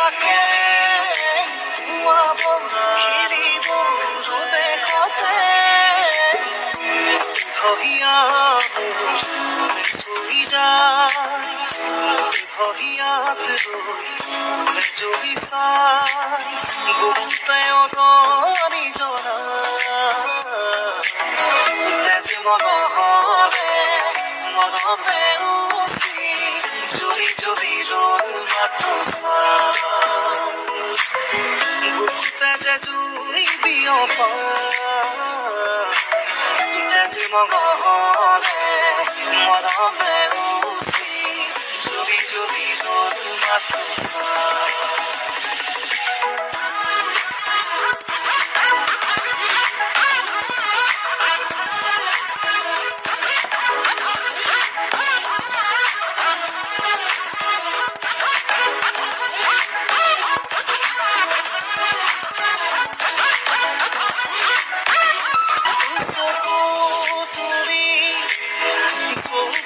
থাকে খিলিব দেখতে ধহিয়া চুই যায় ধহিয়াত ৰই জবি চাই বুকুতে অগনি জনা তেজ মনহৰে মনতে উচি জুৰি জুৰি ৰল মাথো বুকুতে যে জুই বিয়পা তেজ মনহৰে মনতে উচি জুৰি জুৰি ৰল মাথো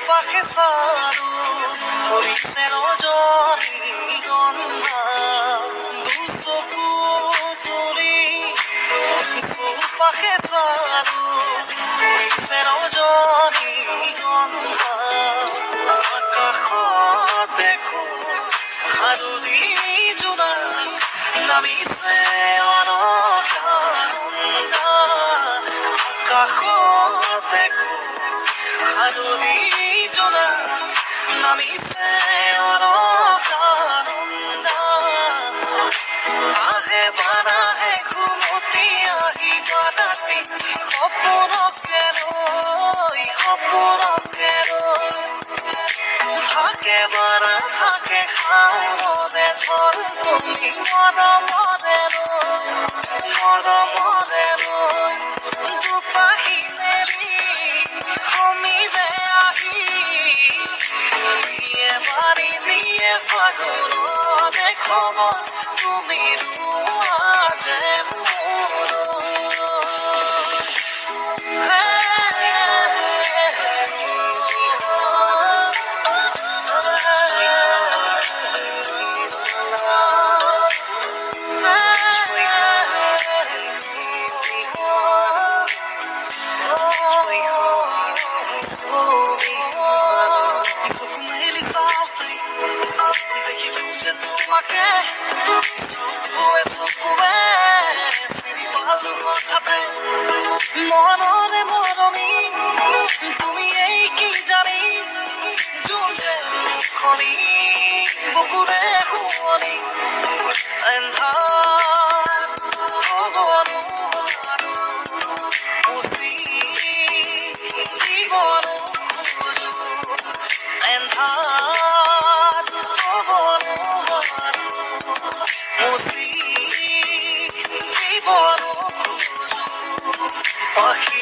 পাখে সারু হরিছে রজনী গন্ধা দুচকু তুলি পাখে সারু হরিছে রজনী গন্ধা আকাশত দেখো হালধি জোনাক নামিছে অনকানন্দা আকাশত দেখো হালধি নামিছে অনকানন্দা আহে বানাহে ঘুমতি আহিবা ৰাতি সপোনকে ৰৈ থাকে বাৰা থাকে সামনে ধৰ তুমি মৰমৰে ৰৈ দুপাহি মেলি সমিৰে আহি বাড়ি দিয়ে ফাগুনে খবর তুমি রুয়া যে মোর মনরে মরমি তুমি এই কি জানি জুজে খনি বুকুরে খুনি এন্ধার হবনু উসি জীবন খুঁজু এন্ধার হবনু উসি জীবন পাখি